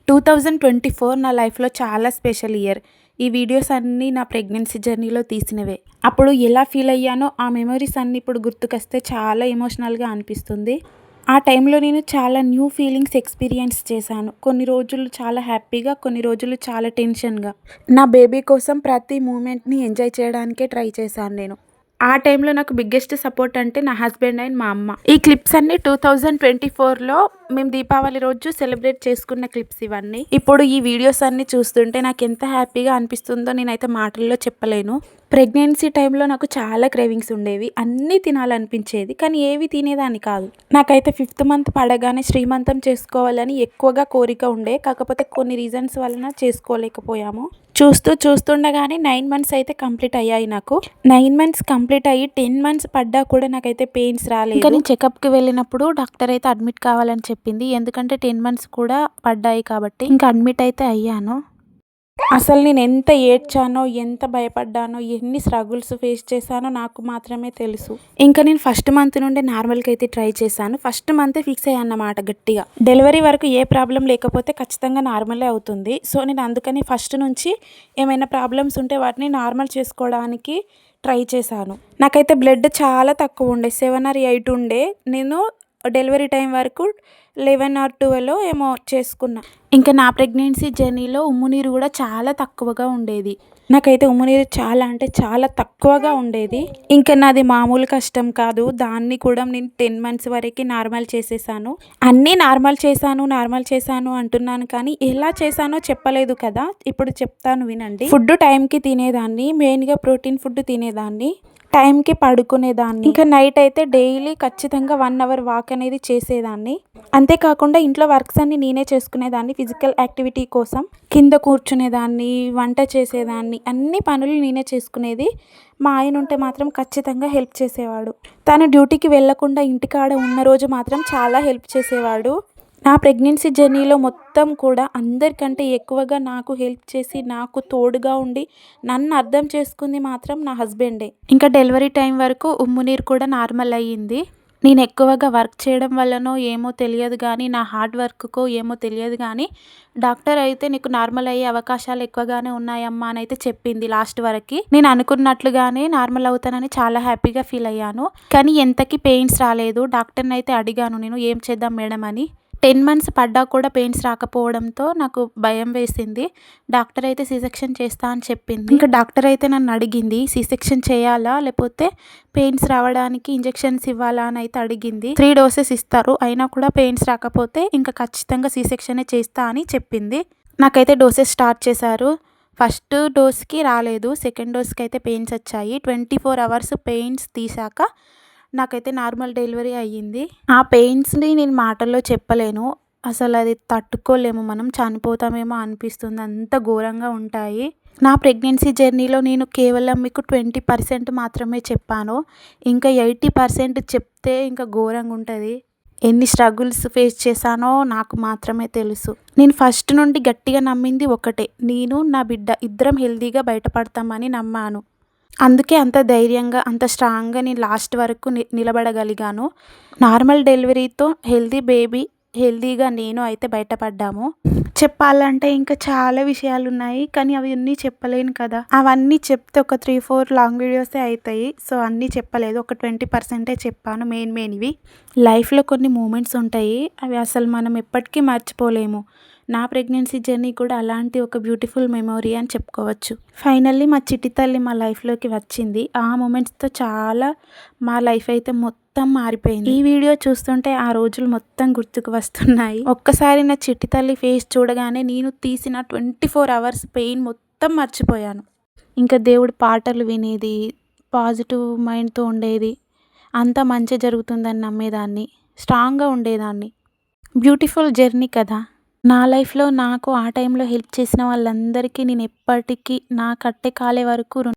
2024 నా లైఫ్‌లో చాలా స్పెషల్ ఇయర్. ఈ వీడియోస్ అన్నీ నా ప్రెగ్నెన్సీ జర్నీలో తీసినవే. అప్పుడు ఎలా ఫీల్ అయ్యానో ఆ మెమోరీస్ అన్నీ ఇప్పుడు గుర్తుకొస్తే చాలా ఎమోషనల్‌గా అనిపిస్తుంది. ఆ టైంలో నేను చాలా న్యూ ఫీలింగ్స్ ఎక్స్‌పీరియన్స్ చేశాను. కొన్ని రోజులు చాలా హ్యాపీగా, కొన్ని రోజులు చాలా టెన్షన్‌గా. నా బేబీ కోసం ప్రతి మూమెంట్‌ని ఎంజాయ్ చేయడానికే ట్రై చేశాను నేను. ఆ టైంలో నాకు బిగ్గెస్ట్ సపోర్ట్ అంటే నా హస్బెండ్ అండ్ మా అమ్మ. ఈ క్లిప్స్ అన్నీ 2024లో మేము దీపావళి రోజు సెలబ్రేట్ చేసుకున్న క్లిప్స్ ఇవన్నీ. ఇప్పుడు ఈ వీడియోస్ అన్నీ చూస్తుంటే నాకు ఎంత హ్యాపీగా అనిపిస్తుందో నేనైతే మాటల్లో చెప్పలేను. ప్రెగ్నెన్సీ టైంలో నాకు చాలా క్రేవింగ్స్ ఉండేవి. అన్నీ తినాలనిపించేది, కానీ ఏవి తినేదాన్ని కాదు. నాకైతే 5th మంత్ పడగానే శ్రీమంతం చేసుకోవాలని ఎక్కువగా కోరిక ఉండే. కాకపోతే కొన్ని రీజన్స్ వలన చేసుకోలేకపోయాము. చూస్తుండగానే 9 మంత్స్ అయితే కంప్లీట్ అయ్యాయి నాకు. 9 మంత్స్ కంప్లీట్ అయ్యి 10 మంత్స్ పడ్డా కూడా నాకైతే పెయిన్స్ రాలేదు. ఇంకా నేను చెకప్కి వెళ్ళినప్పుడు డాక్టర్ అయితే అడ్మిట్ కావాలని చెప్పింది. ఎందుకంటే 10 మంత్స్ కూడా పడ్డాయి కాబట్టి. ఇంకా అడ్మిట్ అయితే అయ్యాను. అసలు నేను ఎంత ఏడ్చానో, ఎంత భయపడ్డానో, ఎన్ని స్ట్రగుల్స్ ఫేస్ చేశానో నాకు మాత్రమే తెలుసు. ఇంకా నేను ఫస్ట్ మంత్ నుండి నార్మల్కి అయితే ట్రై చేశాను. ఫస్ట్ మంతే ఫిక్స్ అయ్యాను అన్నమాట గట్టిగా. డెలివరీ వరకు ఏ ప్రాబ్లం లేకపోతే ఖచ్చితంగా నార్మలే అవుతుంది. సో నేను అందుకని ఫస్ట్ నుంచి ఏమైనా ప్రాబ్లమ్స్ ఉంటే వాటిని నార్మల్ చేసుకోవడానికి ట్రై చేశాను. నాకైతే బ్లడ్ చాలా తక్కువ ఉండే, 7 or 8 ఉండే. నేను డెలివరీ టైం వరకు 11 or 12 ఏమో చేసుకున్నా. ఇంకా నా ప్రెగ్నెన్సీ జర్నీలో ఉమ్మునీరు కూడా చాలా తక్కువగా ఉండేది. నాకైతే ఉమ్మునీరు చాలా అంటే చాలా తక్కువగా ఉండేది. ఇంకా నాది మామూలు కష్టం కాదు. దాన్ని కూడా నేను 10 మంత్స్ వరకు నార్మల్ చేసేసాను. అన్నీ నార్మల్ చేశాను అంటున్నాను, కానీ ఎలా చేశానో చెప్పలేదు కదా. ఇప్పుడు చెప్తాను వినండి. ఫుడ్ టైంకి తినేదాన్ని, మెయిన్గా ప్రోటీన్ ఫుడ్ తినేదాన్ని, టైంకి పడుకునేదాన్ని. ఇంకా నైట్ అయితే డైలీ ఖచ్చితంగా 1 hour వాక్ అనేది చేసేదాన్ని. అంతేకాకుండా ఇంట్లో వర్క్స్ అన్నీ నేనే చేసుకునేదాన్ని. ఫిజికల్ యాక్టివిటీ కోసం కింద కూర్చునేదాన్ని, వంట చేసేదాన్ని, అన్ని పనులు నేనే చేసుకునేది. మా ఆయన ఉంటే మాత్రం ఖచ్చితంగా హెల్ప్ చేసేవాడు. తను డ్యూటీకి వెళ్ళకుండా ఇంటికాడ ఉన్న రోజు మాత్రం చాలా హెల్ప్ చేసేవాడు. నా ప్రెగ్నెన్సీ జర్నీలో మొత్తం కూడా అందరికంటే ఎక్కువగా నాకు హెల్ప్ చేసి, నాకు తోడుగా ఉండి, నన్ను అర్థం చేసుకుంది మాత్రం నా హస్బెండే. ఇంకా డెలివరీ టైం వరకు ఉమ్మునీరు కూడా నార్మల్ అయ్యింది. నేను ఎక్కువగా వర్క్ చేయడం వల్లనో ఏమో తెలియదు కానీ, నా హార్డ్ వర్క్కో ఏమో తెలియదు కానీ, డాక్టర్ అయితే నీకు నార్మల్ అయ్యే అవకాశాలు ఎక్కువగానే ఉన్నాయమ్మా అని అయితే చెప్పింది లాస్ట్ వరకు. నేను అనుకున్నట్లుగానే నార్మల్ అవుతానని చాలా హ్యాపీగా ఫీల్ అయ్యాను. కానీ ఎంతకీ పెయిన్స్ రాలేదు. డాక్టర్ని అయితే అడిగాను నేను, ఏం చేద్దాం మేడం అని. 10 మంత్స్ పడ్డా కూడా పెయిన్స్ రాకపోవడంతో నాకు భయం వేసింది. డాక్టర్ అయితే సి సెక్షన్ చేస్తా అని చెప్పింది. ఇంకా డాక్టర్ అయితే నన్ను అడిగింది, సి సెక్షన్ చేయాలా లేకపోతే పెయిన్స్ రావడానికి ఇంజెక్షన్స్ ఇవ్వాలా అని అయితే అడిగింది. 3 doses ఇస్తారు. అయినా కూడా పెయిన్స్ రాకపోతే ఇంకా ఖచ్చితంగా సి సెక్షనే చేస్తా అని చెప్పింది. నాకైతే డోసెస్ స్టార్ట్ చేశారు. ఫస్ట్ డోస్కి రాలేదు, సెకండ్ డోస్కి అయితే పెయిన్స్ వచ్చాయి. 24 hours పెయిన్స్ తీసాక నాకైతే నార్మల్ డెలివరీ అయ్యింది. ఆ పెయిన్స్ని నేను మాటల్లో చెప్పలేను. అసలు అది తట్టుకోలేము, మనం చనిపోతామేమో అనిపిస్తుంది, అంత ఘోరంగా ఉంటాయి. నా ప్రెగ్నెన్సీ జర్నీలో నేను కేవలం మీకు 20% మాత్రమే చెప్పాను. ఇంకా 80% చెప్తే ఇంకా ఘోరంగా ఉంటుంది. ఎన్ని స్ట్రగుల్స్ ఫేస్ చేశానో నాకు మాత్రమే తెలుసు. నేను ఫస్ట్ నుండి గట్టిగా నమ్మింది ఒకటే, నేను నా బిడ్డ ఇద్దరం హెల్తీగా బయటపడతామని నమ్మాను. అందుకే అంత ధైర్యంగా, అంత స్ట్రాంగ్గా నేను లాస్ట్ వరకు నిలబడగలిగాను. నార్మల్ డెలివరీతో హెల్తీ బేబీ, హెల్తీగా నేను అయితే బయటపడ్డాము. చెప్పాలంటే ఇంకా చాలా విషయాలు ఉన్నాయి, కానీ అవన్నీ చెప్పలేను కదా. అవన్నీ చెప్తే ఒక 3-4 లాంగ్ వీడియోసే అవుతాయి. సో అన్నీ చెప్పలేదు, ఒక 20% చెప్పాను మెయిన్వి. లైఫ్లో కొన్ని మూమెంట్స్ ఉంటాయి, అవి అసలు మనం ఎప్పటికీ మర్చిపోలేము. నా ప్రెగ్నెన్సీ జర్నీ కూడా అలాంటి ఒక బ్యూటిఫుల్ మెమొరీ అని చెప్పుకోవచ్చు. ఫైనల్లీ మా చిట్టి తల్లి మా లైఫ్లోకి వచ్చింది. ఆ మూమెంట్స్తో చాలా మా లైఫ్ అయితే మొత్తం మారిపోయింది. ఈ వీడియో చూస్తుంటే ఆ రోజులు మొత్తం గుర్తుకు వస్తున్నాయి. ఒక్కసారి నా చిట్టి తల్లి ఫేస్ చూడగానే నేను తీసిన 24 hours పెయిన్ మొత్తం మర్చిపోయాను. ఇంకా దేవుడి పాటలు వినేది, పాజిటివ్ మైండ్తో ఉండేది, అంతా మంచి జరుగుతుందని నమ్మేదాన్ని, స్ట్రాంగ్గా ఉండేదాన్ని. బ్యూటిఫుల్ జర్నీ కదా. నా లైఫ్లో నాకు ఆ టైంలో హెల్ప్ చేసిన వాళ్ళందరికీ నేను ఎప్పటికీ నా కట్టె కాలే వరకు